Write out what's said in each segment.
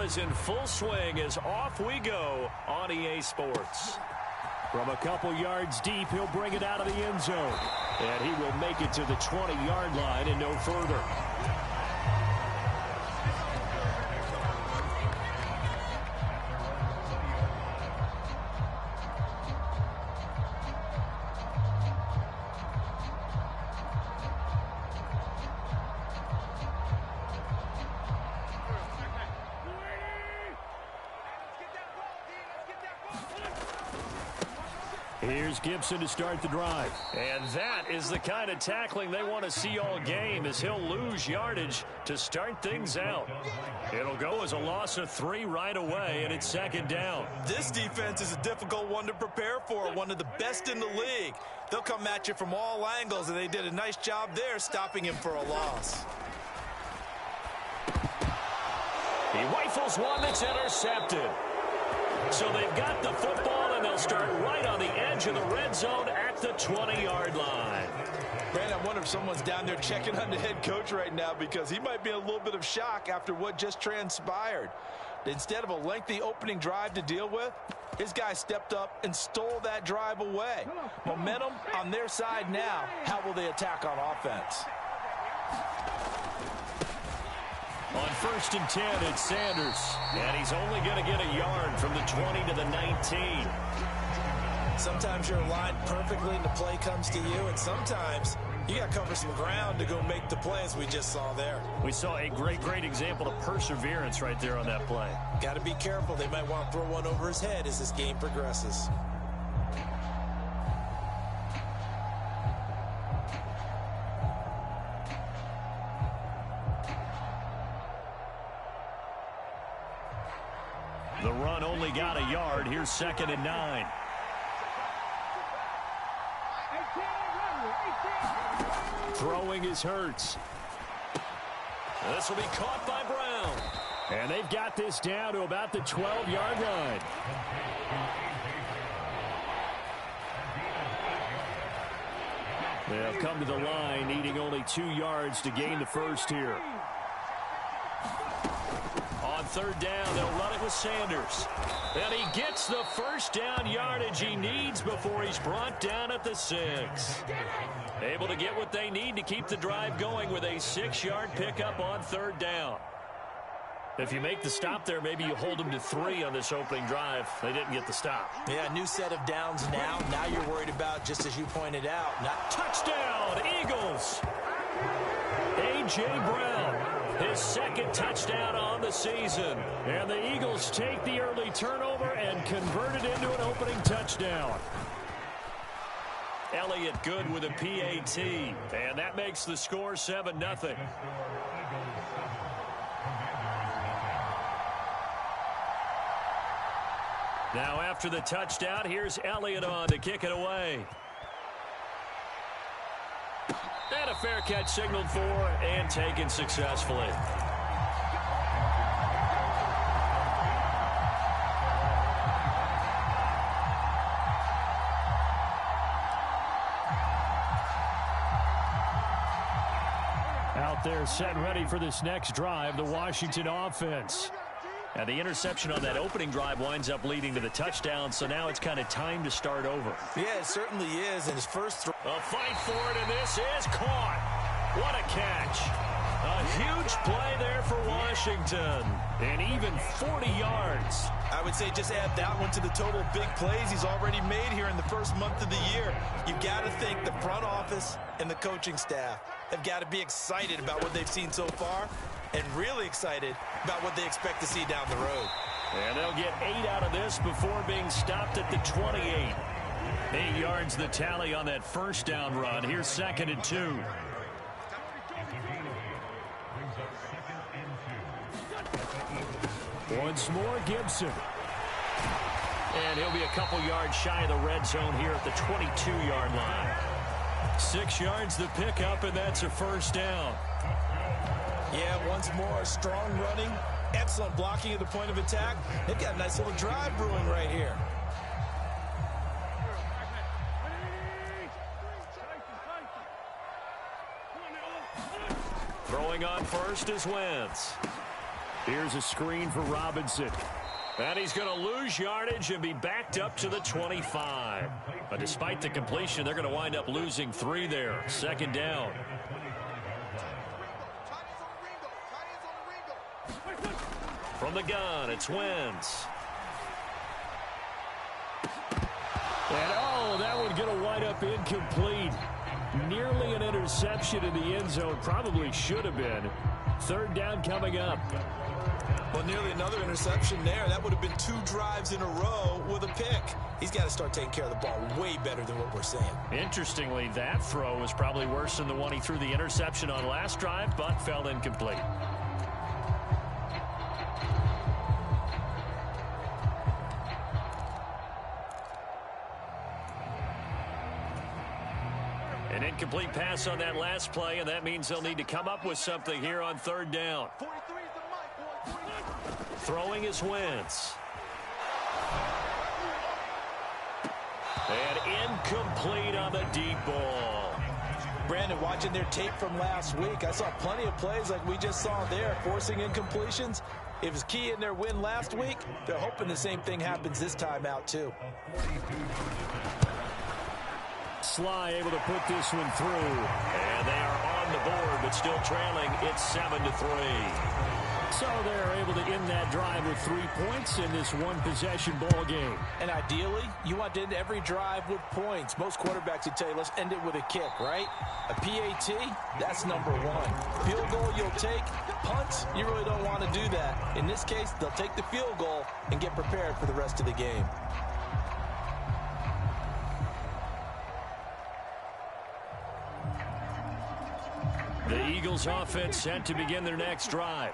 is in full swing as off we go on EA Sports. From a couple yards deep, he'll bring it out of the end zone. And he will make it to the 20-yard line and no further. Here's Gibson to start the drive. And that is the kind of tackling they want to see all game, as he'll lose yardage to start things out. It'll go as a loss of 3 right away, and it's second down. This defense is a difficult one to prepare for, one of the best in the league. They'll come at you from all angles, and they did a nice job there stopping him for a loss. He rifles one that's intercepted. So they've got the football, and they'll start right on the edge of the red zone at the 20-yard line. Brand, I wonder if someone's down there checking on the head coach right now, because he might be in a little bit of shock after what just transpired. Instead of a lengthy opening drive to deal with, his guy stepped up and stole that drive away. Momentum on their side now. How will they attack on offense? On 1st and 10, it's Sanders. And he's only going to get a yard from the 20 to the 19. Sometimes you're aligned perfectly and the play comes to you, and sometimes you got to cover some ground to go make the play, as we just saw there. We saw a great example of perseverance right there on that play. Got to be careful. They might want to throw one over his head as this game progresses. The run only got a yard. Here's 2nd and 9. Throwing is Hurts. This will be caught by Brown. And they've got this down to about the 12-yard line. They'll come to the line, needing only 2 yards to gain the first here. On 3rd down, they'll run it with Sanders. And he gets the first down yardage he needs before he's brought down at the 6. Able to get what they need to keep the drive going with a 6-yard pickup on 3rd down. If you make the stop there, maybe you hold them to 3 on this opening drive. They didn't get the stop. Yeah, new set of downs now. Now you're worried about, just as you pointed out, not touchdown, Eagles. A.J. Brown, his 2nd touchdown on the season. And the Eagles take the early turnover and convert it into an opening touchdown. Elliott good with a PAT, and that makes the score 7-0. Now after the touchdown, here's Elliott on to kick it away. And a fair catch signaled for and taken successfully. Out there set ready for this next drive, the Washington offense. And the interception on that opening drive winds up leading to the touchdown, so now it's kind of time to start over. Yeah, it certainly is. And his first throw. A fight for it, and this is caught. What a catch. A huge play there for Washington. And even 40 yards. I would say just add that one to the total big plays he's already made here in the first month of the year. You've got to think the front office and the coaching staff have got to be excited about what they've seen so far, and really excited about what they expect to see down the road. And they'll get 8 out of this before being stopped at the 28. 8 yards the tally on that first down run. Here's 2nd and 2. Once more, Gibson. And he'll be a couple yards shy of the red zone here at the 22-yard line. 6 yards the pickup, and that's a first down. Yeah, once more, strong running, excellent blocking at the point of attack. They've got a nice little drive brewing right here. Throwing on first is Wentz. Here's a screen for Robinson. And he's going to lose yardage and be backed up to the 25. But despite the completion, they're going to wind up losing 3 there. Second down. From the gun, it's Wentz. And, oh, that one going to wind up incomplete. Nearly an interception in the end zone. Probably should have been. Third down coming up. Well, nearly another interception there. That would have been 2 drives in a row with a pick. He's got to start taking care of the ball way better than what we're saying. Interestingly, that throw was probably worse than the one he threw the interception on last drive, but fell incomplete. An incomplete pass on that last play, and that means they'll need to come up with something here on third down. Throwing is Wentz. And incomplete on the deep ball. Brandon, watching their tape from last week, I saw plenty of plays like we just saw there, forcing incompletions. It was key in their win last week. They're hoping the same thing happens this time out, too. Sly able to put this one through. And they are on the board, but still trailing. It's 7-3. So they're able to end that drive with 3 points in this one-possession ball game. And ideally, you want to end every drive with points. Most quarterbacks would tell you, let's end it with a kick, right? A PAT, that's number 1. Field goal, you'll take. Punts, you really don't want to do that. In this case, they'll take the field goal and get prepared for the rest of the game. The Eagles offense set to begin their next drive.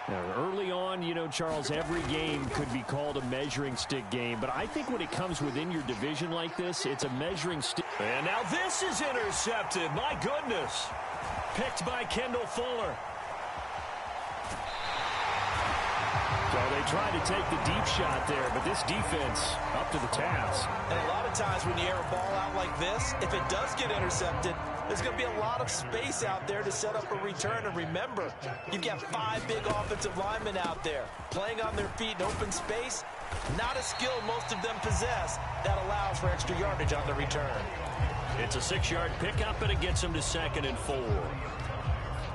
Now, early on, you know, Charles, every game could be called a measuring stick game. But I think when it comes within your division like this, it's a measuring stick. And now this is intercepted. My goodness. Picked by Kendall Fuller. So they tried to take the deep shot there, but this defense up to the task. And a lot of times when you air a ball out like this, if it does get intercepted, there's going to be a lot of space out there to set up a return. And remember, you've got 5 big offensive linemen out there playing on their feet in open space. Not a skill most of them possess that allows for extra yardage on the return. It's a 6-yard pickup, and it gets them to 2nd and 4.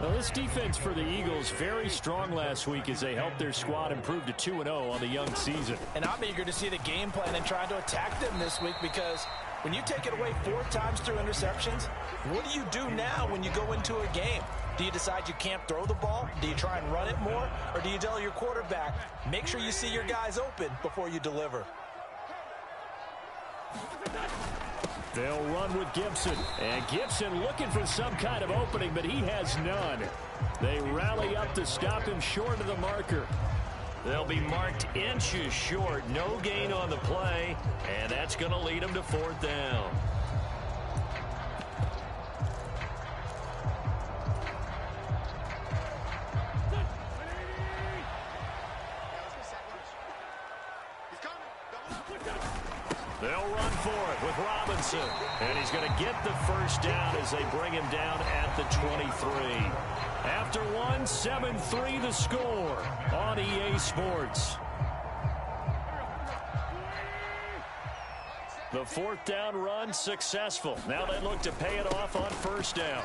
Well, this defense for the Eagles very strong last week as they helped their squad improve to 2-0 on the young season. And I'm eager to see the game plan and trying to attack them this week, because when you take it away 4 times through interceptions, what do you do now when you go into a game? Do you decide you can't throw the ball? Do you try and run it more? Or do you tell your quarterback, make sure you see your guys open before you deliver? They'll run with Gibson. And Gibson looking for some kind of opening, but he has none. They rally up to stop him short of the marker. They'll be marked inches short. No gain on the play, and that's going to lead them to 4th down. They'll run for it with Robinson. And he's going to get the first down as they bring him down at the 23. After 1, 7-3 the score on EA Sports. The 4th down run successful. Now they look to pay it off on 1st down.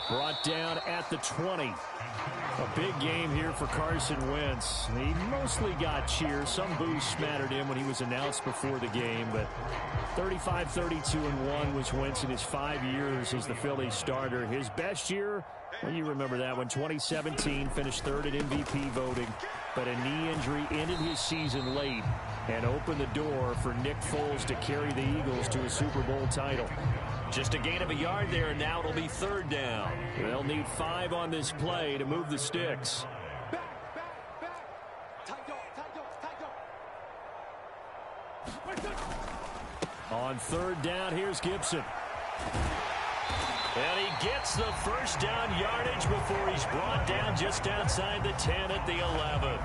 Brought down at the 20. A big game here for Carson Wentz. He mostly got cheers. Some boos smattered in when he was announced before the game, but 35-32-1 was Wentz in his 5 years as the Phillies starter. His best year, well, you remember that one, 2017, finished 3rd at MVP voting, but a knee injury ended his season late and opened the door for Nick Foles to carry the Eagles to a Super Bowl title. Just a gain of a yard there, and now it'll be 3rd down. They'll need 5 on this play to move the sticks. On 3rd down, here's Gibson. And he gets the first down yardage before he's brought down just outside the 10 at the 11.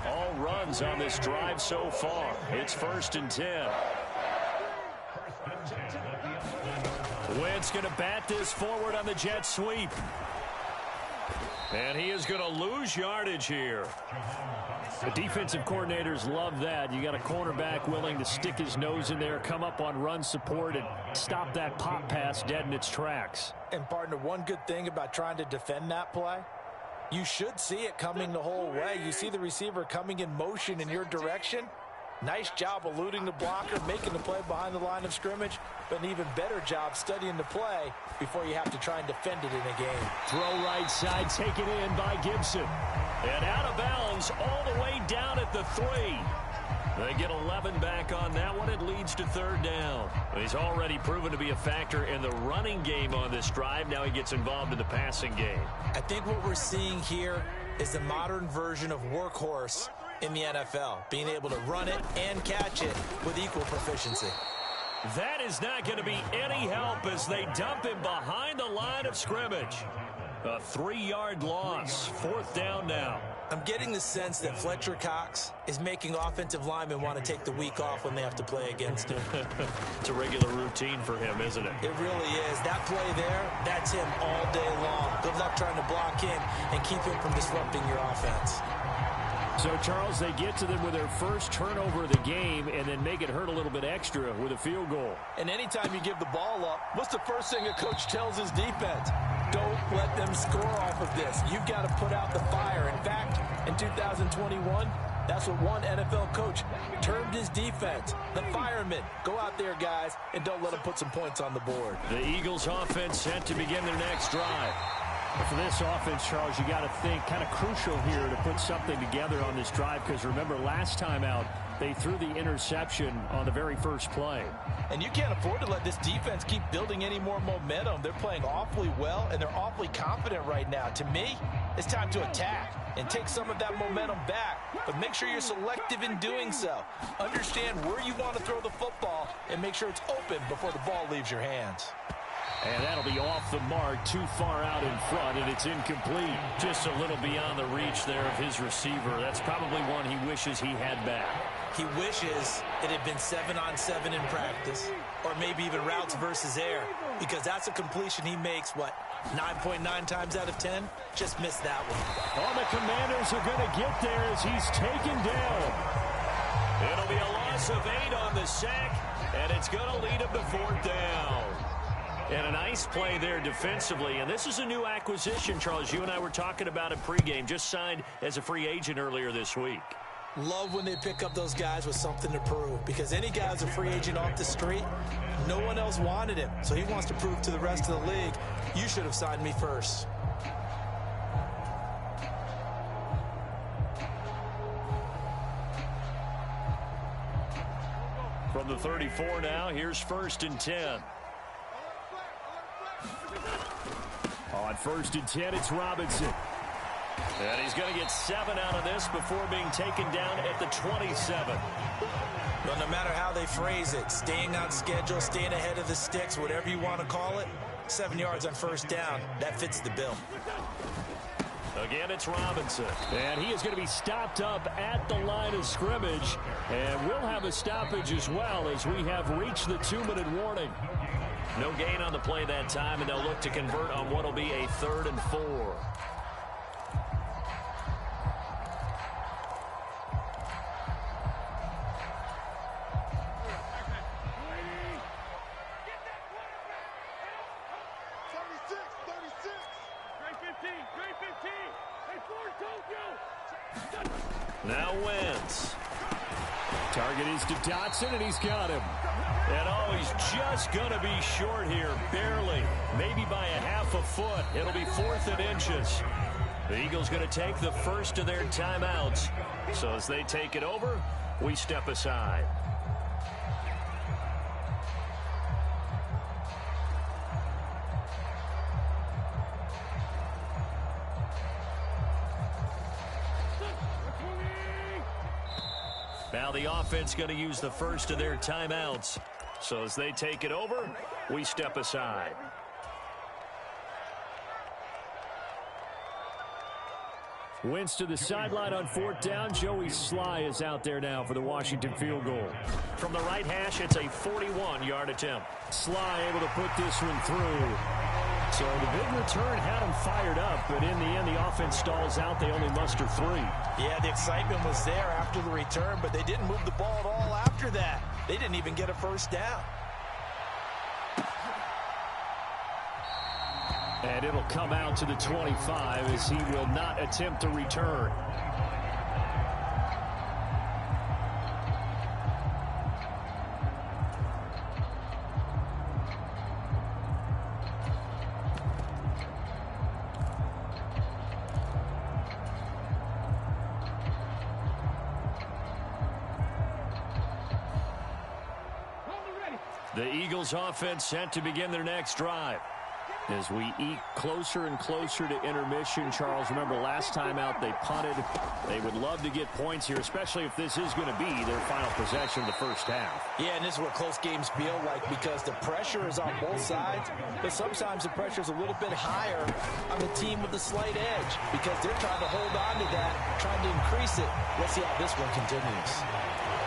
All runs on this drive so far. It's 1st and 10. Wentz going to bat this forward on the jet sweep. And he is going to lose yardage here. The defensive coordinators love that. You got a cornerback willing to stick his nose in there, come up on run support, and stop that pop pass dead in its tracks. And, partner, one good thing about trying to defend that play, you should see it coming the whole way. You see the receiver coming in motion in your direction. Nice job eluding the blocker, making the play behind the line of scrimmage, but an even better job studying the play before you have to try and defend it in a game. Throw right side, taken in by Gibson. And out of bounds all the way down at the 3. They get 11 back on that one. It leads to 3rd down. He's already proven to be a factor in the running game on this drive. Now he gets involved in the passing game. I think what we're seeing here is the modern version of workhorse in the NFL, being able to run it and catch it with equal proficiency. That is not going to be any help as they dump him behind the line of scrimmage. A 3-yard loss. 4th down now. I'm getting the sense that Fletcher Cox is making offensive linemen want to take the week off when they have to play against him. It's a regular routine for him, isn't it? It really is. That play there, that's him all day long. Good luck trying to block him and keep him from disrupting your offense. So, Charles, they get to them with their first turnover of the game and then make it hurt a little bit extra with a field goal. And anytime you give the ball up, what's the first thing a coach tells his defense? Don't let them score off of this. You've got to put out the fire. In fact, in 2021, that's what one NFL coach termed his defense. The firemen. Go out there, guys, and don't let them put some points on the board. The Eagles offense set to begin their next drive. For this offense, Charles, you got to think kind of crucial here to put something together on this drive because remember last time out they threw the interception on the very first play. And you can't afford to let this defense keep building any more momentum. They're playing awfully well and they're awfully confident right now. To me, it's time to attack and take some of that momentum back, but make sure you're selective in doing so. Understand where you want to throw the football and make sure it's open before the ball leaves your hands. And that'll be off the mark, too far out in front, and it's incomplete. Just a little beyond the reach there of his receiver. That's probably one he wishes he had back. He wishes it had been 7-on-7 in practice, or maybe even routes versus air, because that's a completion he makes, 9.9 times out of 10? Just missed that one. Oh, the Commanders are going to get there as he's taken down. It'll be a loss of 8 on the sack, and it's going to lead him to 4th down. And a nice play there defensively. And this is a new acquisition, Charles. You and I were talking about it pregame. Just signed as a free agent earlier this week. Love when they pick up those guys with something to prove. Because any guy who's a free agent off the street, no one else wanted him. So he wants to prove to the rest of the league, you should have signed me first. From the 34 now, here's 1st and 10. On 1st and 10, it's Robinson. And he's going to get 7 out of this before being taken down at the 27. Well, no matter how they phrase it, staying on schedule, staying ahead of the sticks, whatever you want to call it, 7 yards on 1st down, that fits the bill. Again, it's Robinson. And he is going to be stopped up at the line of scrimmage. And we'll have a stoppage as well as we have reached the 2-minute warning. No gain on the play that time, and they'll look to convert on what will be a 3rd and 4. Now Wentz. Target is to Dotson, and he's got him. And he's just going to be short here, barely, maybe by a half a foot. It'll be 4th and inches. The Eagles going to take the first of their timeouts. So as they take it over, we step aside. Now the offense going to use the first of their timeouts. So as they take it over, we step aside. Wentz to the sideline on 4th down. Joey Sly is out there now for the Washington field goal. From the right hash, it's a 41-yard attempt. Sly able to put this one through. So the big return had them fired up, but in the end, the offense stalls out. They only muster 3. Yeah, the excitement was there after the return, but they didn't move the ball at all after that. They didn't even get a first down. And it'll come out to the 25 as he will not attempt to return. The Eagles offense set to begin their next drive. As we eke closer and closer to intermission, Charles, remember last time out they punted. They would love to get points here, especially if this is going to be their final possession of the first half. Yeah, and this is what close games feel like because the pressure is on both sides, but sometimes the pressure is a little bit higher on the team with the slight edge because they're trying to hold on to that, trying to increase it. Let's see how this one continues.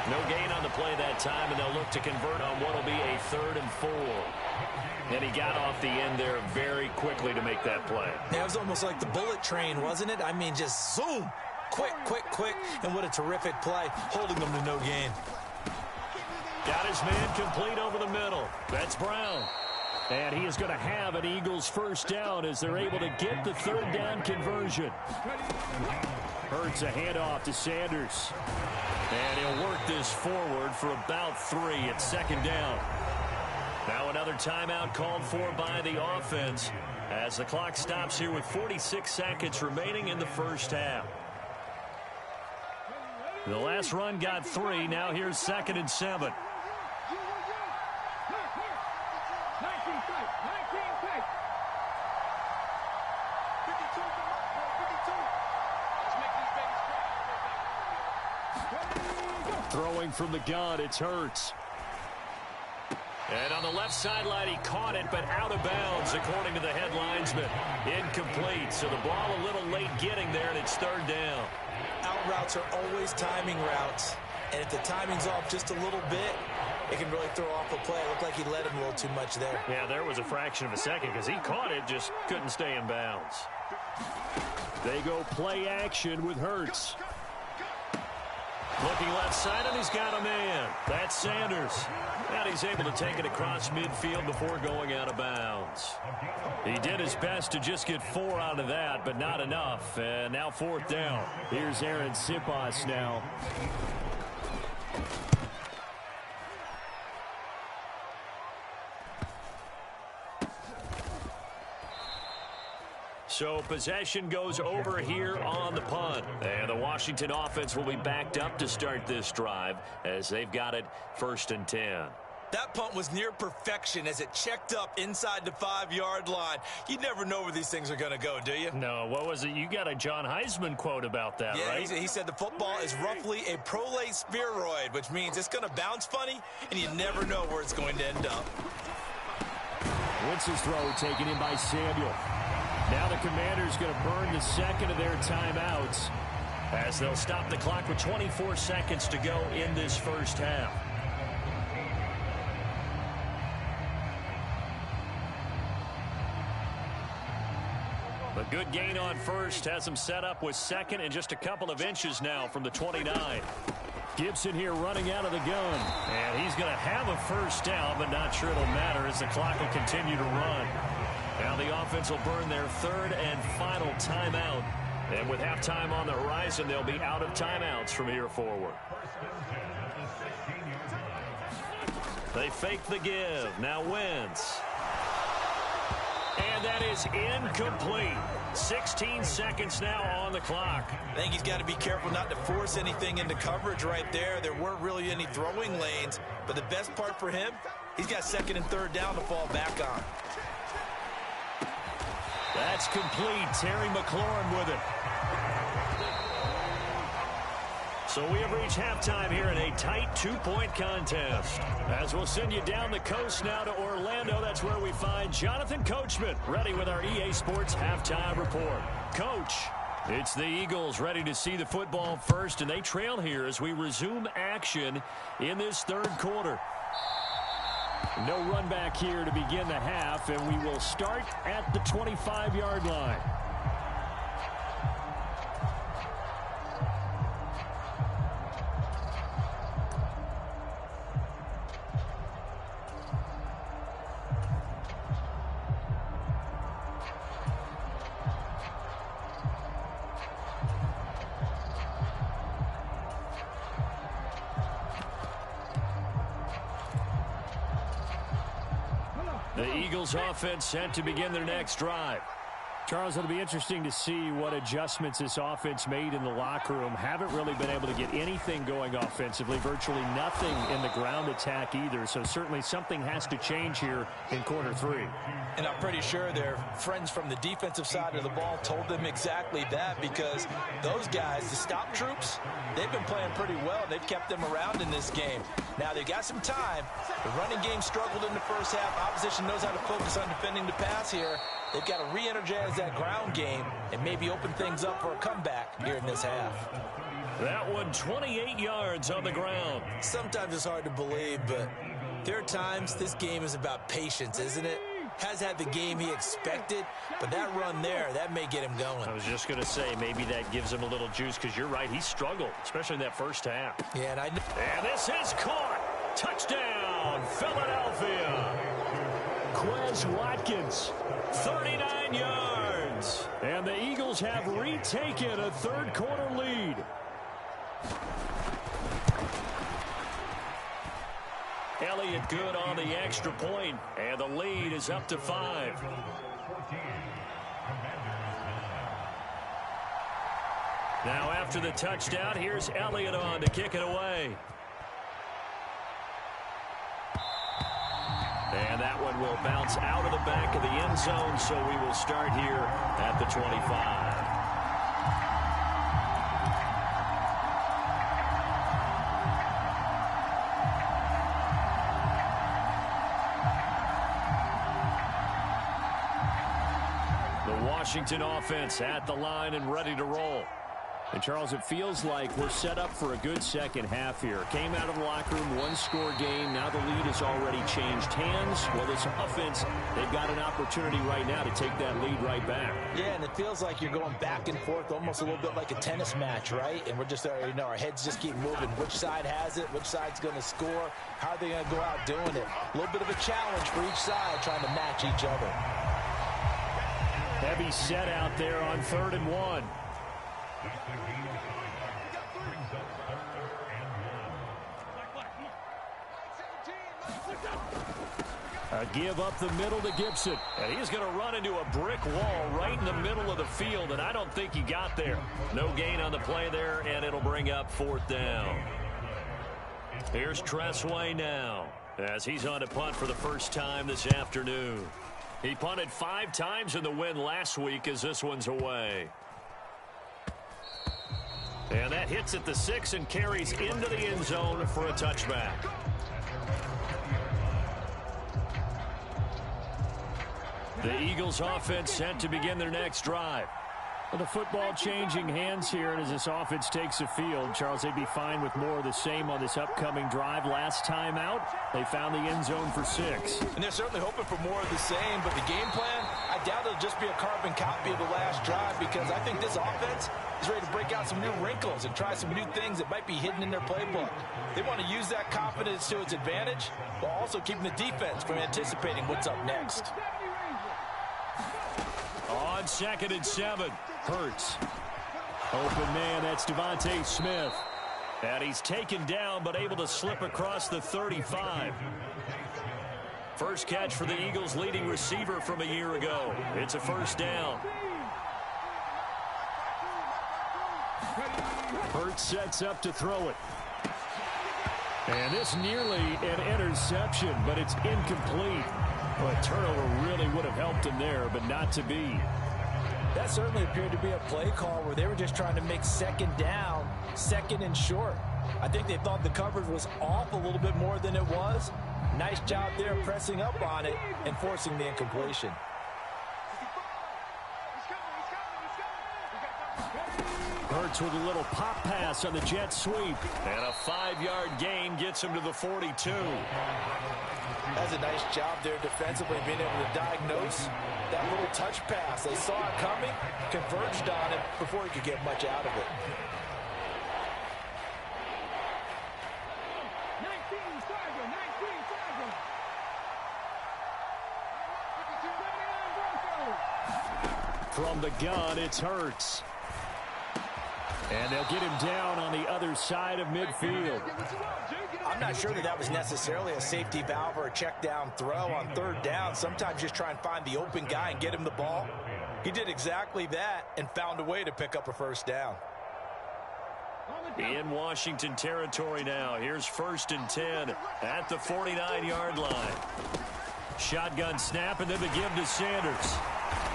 No gain on the play that time, and they'll look to convert on what will be a 3rd and 4. And he got off the end there very quickly to make that play. Yeah, it was almost like the bullet train, wasn't it? I mean, just zoom. Quick, quick, quick. And what a terrific play, holding them to no gain. Got his man complete over the middle. That's Brown. And he is going to have an Eagles first down as they're able to get the 3rd down conversion. Hurts a handoff to Sanders. And he'll work this forward for about 3 at 2nd down. Now another timeout called for by the offense as the clock stops here with 46 seconds remaining in the first half. The last run got 3. Now here's 2nd and 7. Throwing from the gun, it's Hurts. And on the left sideline, he caught it, but out of bounds, according to the headlinesman. Incomplete, so the ball a little late getting there, and it's 3rd down. Out routes are always timing routes, and if the timing's off just a little bit, it can really throw off a play. It looked like he let him a little too much there. Yeah, there was a fraction of a second because he caught it, just couldn't stay in bounds. They go play action with Hurts. Looking left side, and he's got a man. That's Sanders. And he's able to take it across midfield before going out of bounds. He did his best to just get 4 out of that, but not enough. And now 4th down. Here's Aaron Sipas now. So possession goes over here on the punt. And the Washington offense will be backed up to start this drive as they've got it 1st and 10. That punt was near perfection as it checked up inside the 5-yard line. You never know where these things are going to go, do you? No, what was it? You got a John Heisman quote about that, right? Yeah, he said the football is roughly a prolate spheroid, which means it's going to bounce funny, and you never know where it's going to end up. Wentz's throw taken in by Samuel. Now the Commanders going to burn the 2nd of their timeouts as they'll stop the clock with 24 seconds to go in this first half. A good gain on first has them set up with 2nd and just a couple of inches now from the 29. Gibson here running out of the gun. And he's going to have a first down, but not sure it'll matter as the clock will continue to run. Now the offense will burn their 3rd and final timeout. And with halftime on the horizon, they'll be out of timeouts from here forward. They fake the give. Now Wentz. And that is incomplete. 16 seconds now on the clock. I think he's got to be careful not to force anything into coverage right there. There weren't really any throwing lanes. But the best part for him, he's got 2nd and 3rd down to fall back on. That's complete. Terry McLaurin with it. So we have reached halftime here in a tight 2-point contest. As we'll send you down the coast now to Orlando, that's where we find Jonathan Coachman ready with our EA Sports Halftime Report. Coach, it's the Eagles ready to see the football first, and they trail here as we resume action in this 3rd quarter. No run back here to begin the half, and we will start at the 25-yard line. The Eagles offense set to begin their next drive. Charles, it'll be interesting to see what adjustments this offense made in the locker room. Haven't really been able to get anything going offensively, virtually nothing in the ground attack either. So certainly something has to change here in quarter three. And I'm pretty sure their friends from the defensive side of the ball told them exactly that, because those guys, the stop troops, they've been playing pretty well. They've kept them around in this game. Now they've got some time. The running game struggled in the first half. Opposition knows how to focus on defending the pass here. They've got to re-energize that ground game and maybe open things up for a comeback here in this half. That one 28 yards on the ground. Sometimes it's hard to believe, but there are times this game is about patience, isn't it? Has had the game he expected, but that run there, that may get him going. I was just going to say, maybe that gives him a little juice, because you're right, he struggled, especially in that first half. Yeah, and this is caught. Touchdown, Philadelphia. Quez Watkins, 39 yards. and the Eagles have retaken a third-quarter lead. Elliott good on the extra point, and the lead is up to 5. Now after the touchdown, here's Elliott on to kick it away. And that one will bounce out of the back of the end zone, so we will start here at the 25. Washington offense at the line and ready to roll. And, Charles, it feels like we're set up for a good second half here. Came out of the locker room, one-score game. Now the lead has already changed hands. Well, this offense, they've got an opportunity right now to take that lead right back. Yeah, and it feels like you're going back and forth, almost a little bit like a tennis match, right? And we're just, our heads just keep moving. Which side has it? Which side's going to score? How are they going to go out doing it? A little bit of a challenge for each side, trying to match each other. Heavy set out there on 3rd and 1. A give up the middle to Gibson. And he's going to run into a brick wall right in the middle of the field, and I don't think he got there. No gain on the play there, and it'll bring up 4th down. Here's Tressway now, as he's on to punt for the first time this afternoon. He punted 5 times in the win last week, as this one's away. And that hits at the 6 and carries into the end zone for a touchback. The Eagles offense set to begin their next drive. Well, the football changing hands here, and as this offense takes the field, Charles, they'd be fine with more of the same on this upcoming drive. Last time out, they found the end zone for 6. And they're certainly hoping for more of the same, but the game plan, I doubt it'll just be a carbon copy of the last drive, because I think this offense is ready to break out some new wrinkles and try some new things that might be hidden in their playbook. They want to use that confidence to its advantage, while also keeping the defense from anticipating what's up next. On 2nd and 7. Hurts. Open man, that's Devontae Smith. And he's taken down, but able to slip across the 35. First catch for the Eagles' leading receiver from a year ago. It's a 1st down. Hurts sets up to throw it. And this nearly an interception, but it's incomplete. Well, a turnover really would have helped him there, but not to be. That certainly appeared to be a play call where they were just trying to make 2nd down, 2nd and short. I think they thought the coverage was off a little bit more than it was. Nice job there pressing up on it and forcing the incompletion. Hurts with a little pop pass on the jet sweep. And a 5-yard gain gets him to the 42. That's a nice job there defensively, being able to diagnose that little touch pass. They saw it coming, converged on it before he could get much out of it. From the gun, it's Hurts. And they'll get him down on the other side of midfield. I'm not sure that was necessarily a safety valve or a check down throw on third down. Sometimes just try and find the open guy and get him the ball. He did exactly that and found a way to pick up a first down. In Washington territory now. Here's 1st and 10 at the 49-yard line. Shotgun snap, and then the give to Sanders.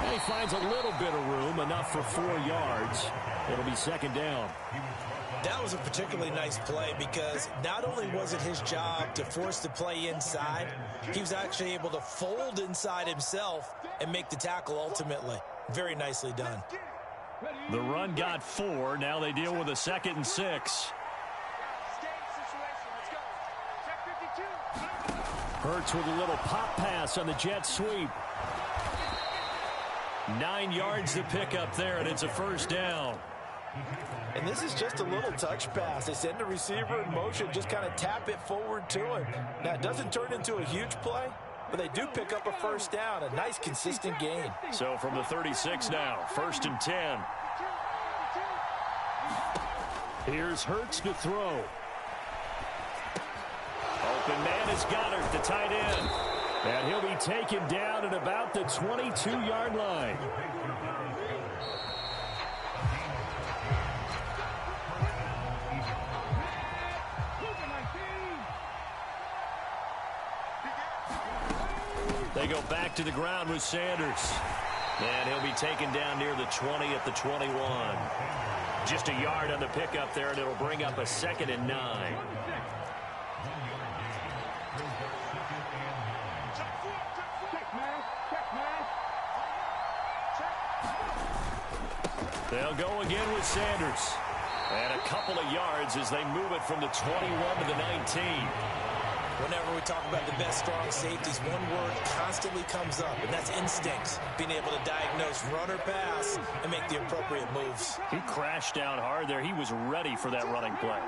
And he finds a little bit of room, enough for 4 yards. It'll be 2nd down. That was a particularly nice play because not only was it his job to force the play inside, he was actually able to fold inside himself and make the tackle ultimately. Very nicely done. The run got 4. Now they deal with a 2nd and 6. Hurts with a little pop pass on the jet sweep. 9 yards to pick up there, and it's a 1st down. And this is just a little touch pass. They send the receiver in motion, just kind of tap it forward to him. Now, it doesn't turn into a huge play, but they do pick up a 1st down, a nice, consistent gain. So from the 36 now, 1st and 10. Here's Hurts to throw. Open man is Goddard, the tight end. And he'll be taken down at about the 22-yard line. They go back to the ground with Sanders. And he'll be taken down near the 20 at the 21. Just a yard on the pickup there, and it'll bring up a 2nd and 9. They'll go again with Sanders. And a couple of yards as they move it from the 21 to the 19. Whenever we talk about the best strong safeties, one word constantly comes up, and that's instinct. Being able to diagnose run or pass and make the appropriate moves. He crashed down hard there. He was ready for that running play.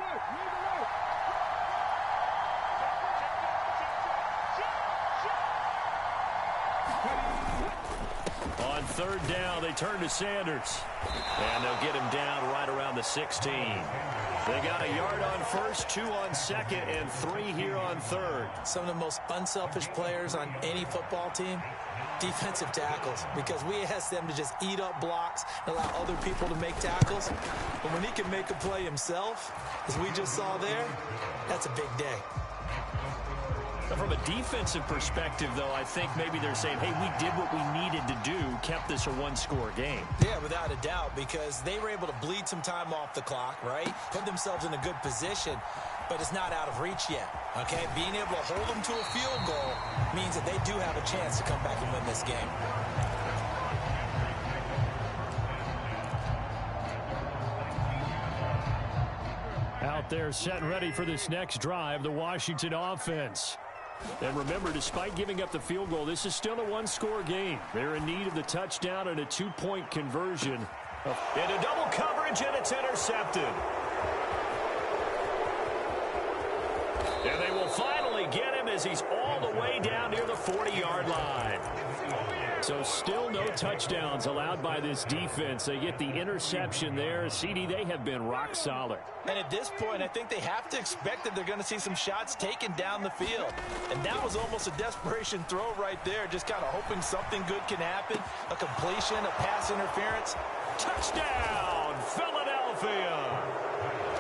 On 3rd down, they turn to Sanders. And they'll get him down right around the 16. They got a yard on 1st, 2 on 2nd, and 3 here on 3rd. Some of the most unselfish players on any football team, defensive tackles, because we ask them to just eat up blocks and allow other people to make tackles. But when he can make a play himself, as we just saw there, that's a big day. From a defensive perspective, though, I think maybe they're saying, hey, we did what we needed to do, kept this a one-score game. Yeah, without a doubt, because they were able to bleed some time off the clock, right? Put themselves in a good position, but it's not out of reach yet, okay? Being able to hold them to a field goal means that they do have a chance to come back and win this game. Out there set and ready for this next drive, the Washington offense. And remember, despite giving up the field goal, this is still a one-score game. They're in need of the touchdown and a two-point conversion. Into double coverage, and it's intercepted. And they will finally get him as he's all the way down near the 40-yard line. So still no touchdowns allowed by this defense. They get the interception there. CD, they have been rock solid. And at this point, I think they have to expect that they're going to see some shots taken down the field. And that was almost a desperation throw right there, just kind of hoping something good can happen. A completion, a pass interference. Touchdown, Philadelphia!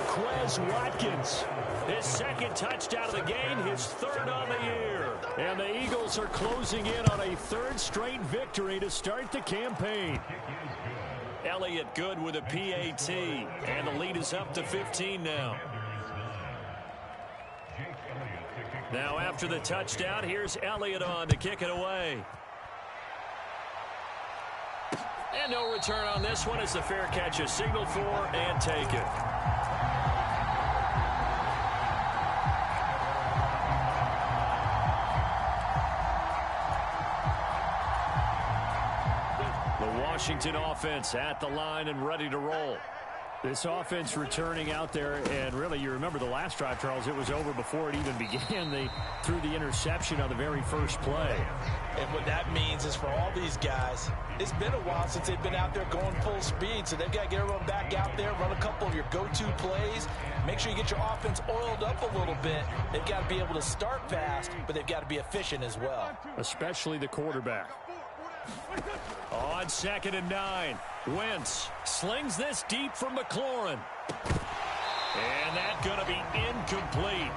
Quez Watkins, his second touchdown of the game, his third on the year. And the Eagles are closing in on a third straight victory to start the campaign. Elliott good with a PAT, and the lead is up to 15 now. Now after the touchdown, here's Elliott on to kick it away. And no return on this one as the fair catch is signaled for and taken. Washington offense at the line and ready to roll. This offense returning out there, and really, you remember the last drive, Charles, it was over before it even began. They threw the interception on the very first play. And what that means is for all these guys, it's been a while since they've been out there going full speed, so they've got to get everyone back out there, run a couple of your go-to plays, make sure you get your offense oiled up a little bit. They've got to be able to start fast, but they've got to be efficient as well. Especially the quarterback. On 2nd and 9, Wentz slings this deep from McLaurin. And that's going to be incomplete.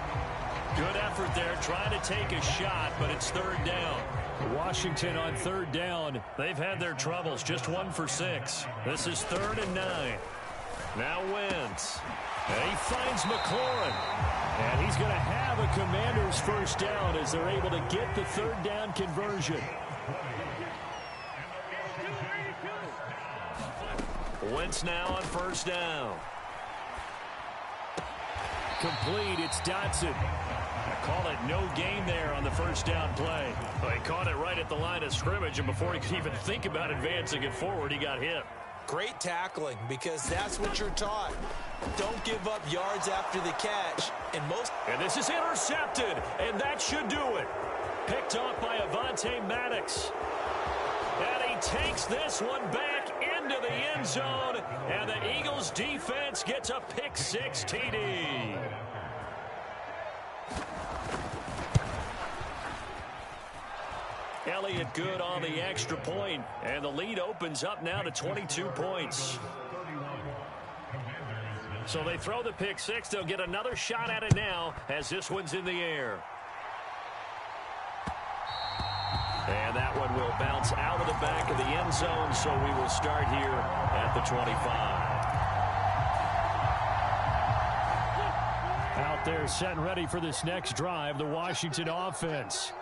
Good effort there trying to take a shot, but it's 3rd down. Washington on 3rd down. They've had their troubles, just 1 for 6. This is 3rd and 9. Now Wentz. And he finds McLaurin. And he's going to have a Commanders first down as they're able to get the 3rd down conversion. Wentz now on 1st down. Complete, it's Dotson. Call it no gain there on the 1st down play. Well, he caught it right at the line of scrimmage, and before he could even think about advancing it forward, he got hit. Great tackling, because that's what you're taught. Don't give up yards after the catch. And this is intercepted, and that should do it. Picked off by Avonte Maddox. And he takes this one back into the end zone, and the Eagles defense gets a pick-6 TD. Elliott good on the extra point, and the lead opens up now to 22 points. So they throw the pick-6. They'll get another shot at it now as this one's in the air. And that one will bounce out of the back of the end zone, so we will start here at the 25. Out there set and ready for this next drive, the Washington offense.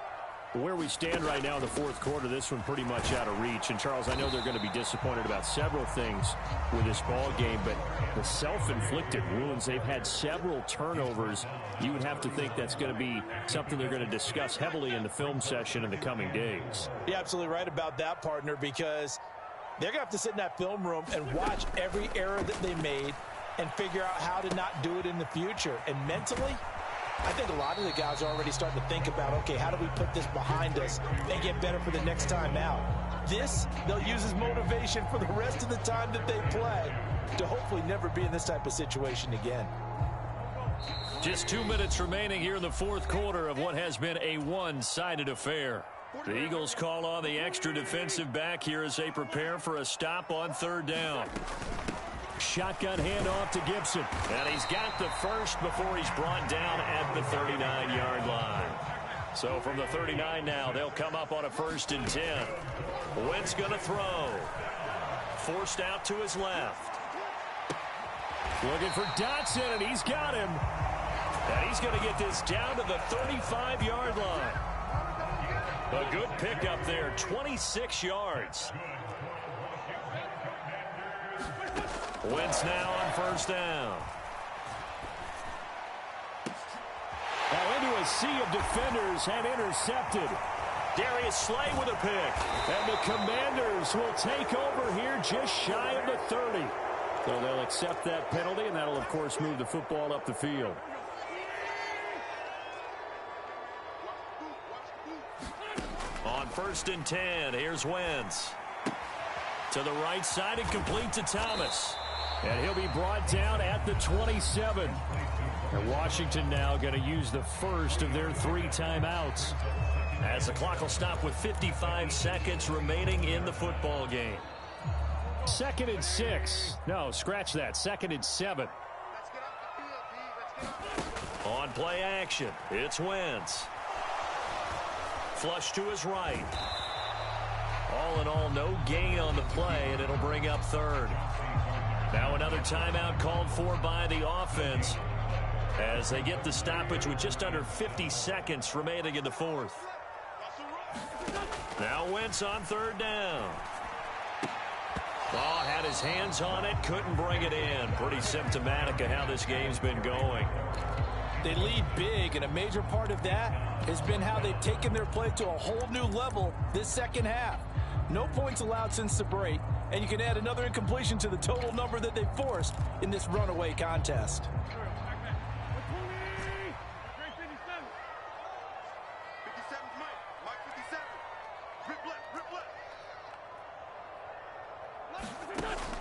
Where we stand right now in the 4th quarter, this one pretty much out of reach. And, Charles, I know they're going to be disappointed about several things with this ball game, but the self-inflicted wounds, they've had several turnovers. You would have to think that's going to be something they're going to discuss heavily in the film session in the coming days. You're absolutely right about that, partner, because they're going to have to sit in that film room and watch every error that they made and figure out how to not do it in the future. And mentally, I think a lot of the guys are already starting to think about, okay, how do we put this behind us and get better for the next time out? This, they'll use as motivation for the rest of the time that they play to hopefully never be in this type of situation again. Just 2 minutes remaining here in the 4th quarter of what has been a one-sided affair. The Eagles call on the extra defensive back here as they prepare for a stop on 3rd down. Shotgun handoff to Gibson. And he's got the first before he's brought down at the 39-yard line. So from the 39 now, they'll come up on a 1st and 10. Wentz going to throw. Forced out to his left. Looking for Dotson, and he's got him. And he's going to get this down to the 35-yard line. A good pickup there, 26 yards. Wentz now on 1st down. Now into a sea of defenders and intercepted. Darius Slay with a pick. And the Commanders will take over here just shy of the 30. So they'll accept that penalty, and that'll, of course, move the football up the field. On 1st and 10, here's Wentz. To the right side and complete to Thomas. And he'll be brought down at the 27. And Washington now going to use the first of their 3 timeouts. As the clock will stop with 55 seconds remaining in the football game. 2nd and 6. No, scratch that. 2nd and 7. On play action, it's Wentz. Flush to his right. All in all, no gain on the play, and it'll bring up 3rd. Now another timeout called for by the offense as they get the stoppage with just under 50 seconds remaining in the 4th. Now Wentz on 3rd down. Oh, had his hands on it, couldn't bring it in. Pretty symptomatic of how this game's been going. They lead big, and a major part of that has been how they've taken their play to a whole new level this second half. No points allowed since the break, And you can add another incompletion to the total number that they forced in this runaway contest.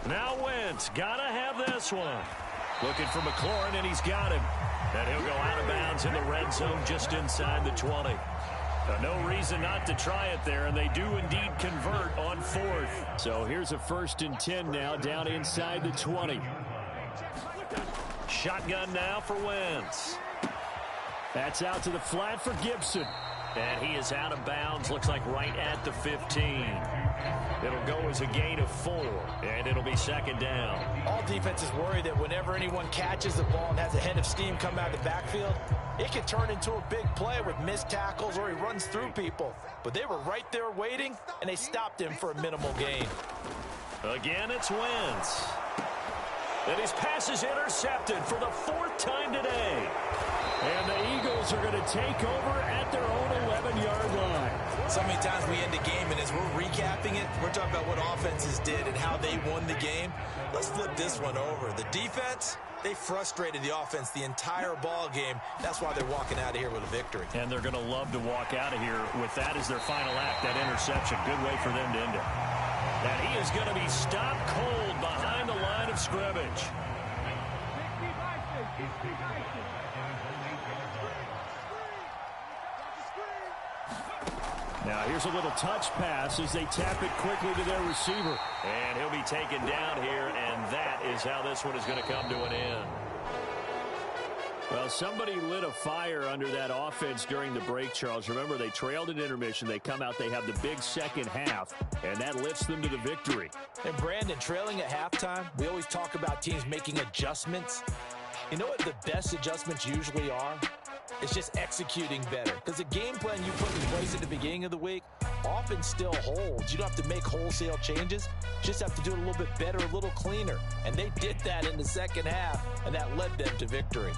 Now Wentz, gotta have this one. Looking for McLaurin, and he's got him. And he'll go out of bounds in the red zone just inside the 20. No reason not to try it there, and they do indeed convert on 4th. So here's a 1st and 10 now down inside the 20. Shotgun now for Wentz. That's out to the flat for Gibson. And he is out of bounds, looks like right at the 15. It'll go as a gain of 4, and it'll be 2nd down. All defenses worry that whenever anyone catches the ball and has a head of steam come out of the backfield, it can turn into a big play with missed tackles or he runs through people. But they were right there waiting, and they stopped him for a minimal gain. Again, it's Wentz. And his pass is intercepted for the 4th time today. And the Eagles are going to take over at their own 11-yard line. So many times we end a game, and as we're recapping it, we're talking about what offenses did and how they won the game. Let's flip this one over. The defense, they frustrated the offense the entire ball game. That's why they're walking out of here with a victory. And they're going to love to walk out of here with that as their final act, that interception. Good way for them to end it. And he is going to be stopped cold behind the line of scrimmage. Now here's a little touch pass as they tap it quickly to their receiver. And he'll be taken down here, and that is how this one is going to come to an end. Well, somebody lit a fire under that offense during the break, Charles. Remember, they trailed at intermission. They come out, they have the big second half, and that lifts them to the victory. And Brandon, trailing at halftime, we always talk about teams making adjustments. You know what the best adjustments usually are? It's just executing better. Because the game plan you put in place at the beginning of the week often still holds. You don't have to make wholesale changes. You just have to do it a little bit better, a little cleaner. And they did that in the second half, and that led them to victory.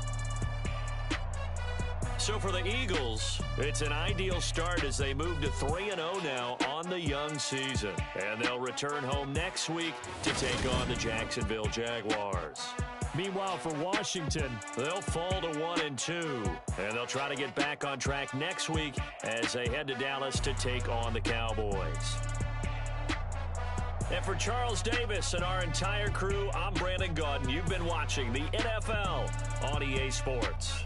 So for the Eagles, it's an ideal start as they move to 3-0 now on the young season. And they'll return home next week to take on the Jacksonville Jaguars. Meanwhile, for Washington, they'll fall to 1-2, and they'll try to get back on track next week as they head to Dallas to take on the Cowboys. And for Charles Davis and our entire crew, I'm Brandon Gaudin. You've been watching the NFL on EA Sports.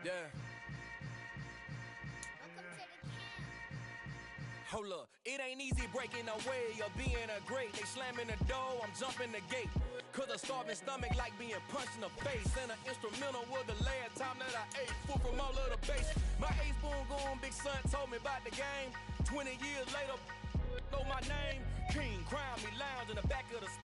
Yeah. Hold up, it ain't easy breaking away or being a great. They slamming the door, I'm jumping the gate. Cause a starving stomach like being punched in the face. And an instrumental was the last time that I ate food from all of the base. My ace spoon going, big son told me about the game. 20 years later, know my name. King, crown me, lounge in the back of the